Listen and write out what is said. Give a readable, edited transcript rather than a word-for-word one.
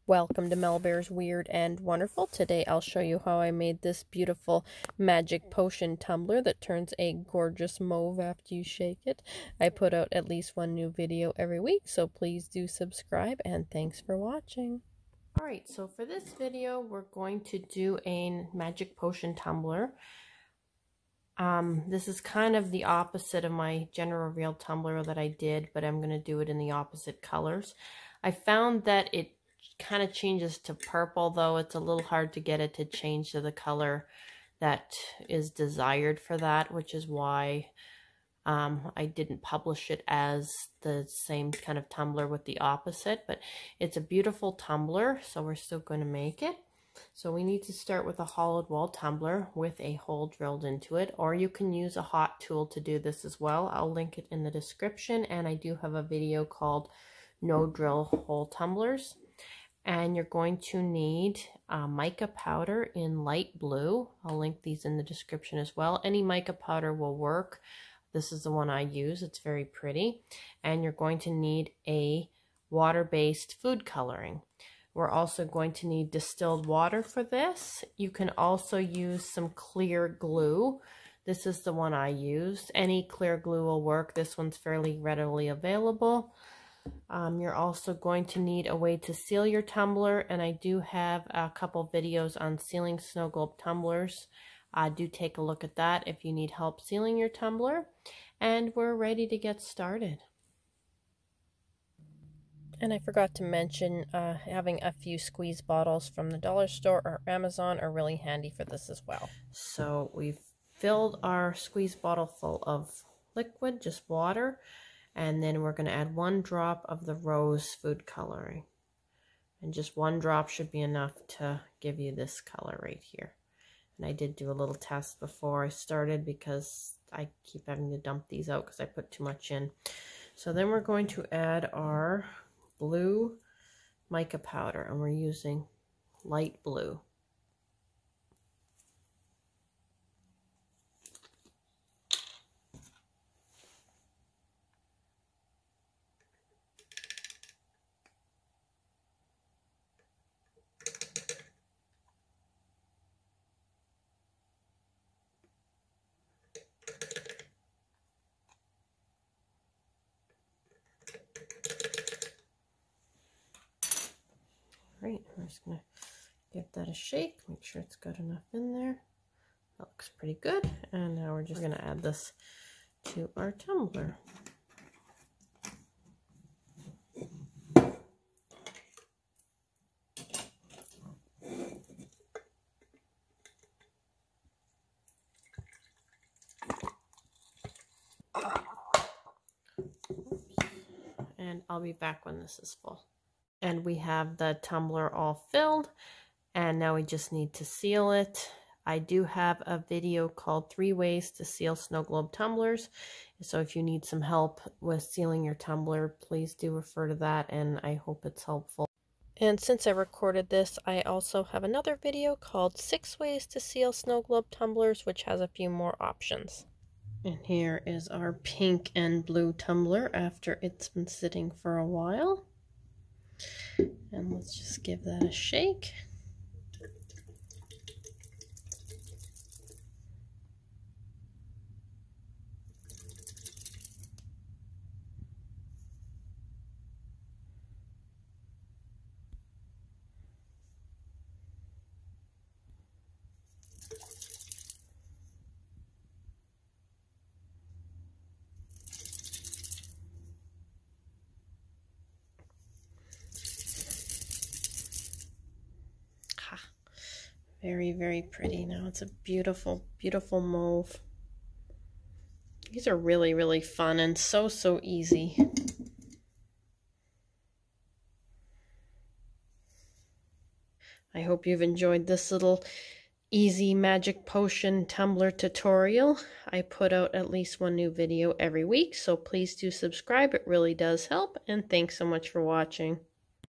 Welcome to Mel Bear's Weird and Wonderful. Today I'll show you how I made this beautiful magic potion tumbler that turns a gorgeous mauve after you shake it. I put out at least one new video every week, so please do subscribe and thanks for watching. Alright, so for this video we're going to do a magic potion tumbler. This is kind of the opposite of my general real tumbler that I did, but I'm going to do it in the opposite colors. I found that it kind of changes to purple, though it's a little hard to get it to change to the color that is desired for that, which is why I didn't publish it as the same kind of tumbler with the opposite. But it's a beautiful tumbler, so we're still going to make it. So we need to start with a hollowed wall tumbler with a hole drilled into it, or you can use a hot tool to do this as well. I'll link it in the description, and I do have a video called No Drill Hole Tumblers. And you're going to need mica powder in light blue. I'll link these in the description as well. Any mica powder will work. This is the one I use. It's very pretty. And you're going to need a water-based food coloring. We're also going to need distilled water for this. You can also use some clear glue. This is the one I used. Any clear glue will work. This one's fairly readily available. You're also going to need a way to seal your tumbler, and I do have a couple videos on sealing snow globe tumblers. Do take a look at that if you need help sealing your tumbler. And we're ready to get started. And I forgot to mention, having a few squeeze bottles from the dollar store or Amazon are really handy for this as well. So we've filled our squeeze bottle full of liquid, just water. And then we're going to add 1 drop of the rose food coloring. And just 1 drop should be enough to give you this color right here. And I did do a little test before I started because I keep having to dump these out because I put too much in. So then we're going to add our blue mica powder, and we're using light blue. Right, I'm just going to give that a shake, make sure it's got enough in there. That looks pretty good. And now we're just going to add this to our tumbler. And I'll be back when this is full. And we have the tumbler all filled, and now we just need to seal it. I do have a video called 3 Ways to Seal Snow Globe Tumblers, so if you need some help with sealing your tumbler, please do refer to that, and I hope it's helpful. And since I recorded this, I also have another video called 6 Ways to Seal Snow Globe Tumblers, which has a few more options. And here is our pink and blue tumbler after it's been sitting for a while. And let's just give that a shake. Very, very pretty. Now it's a beautiful, beautiful mauve. These are really, really fun and so easy. I hope you've enjoyed this little easy magic potion tumbler tutorial. I put out at least 1 new video every week, so please do subscribe. It really does help, and thanks so much for watching.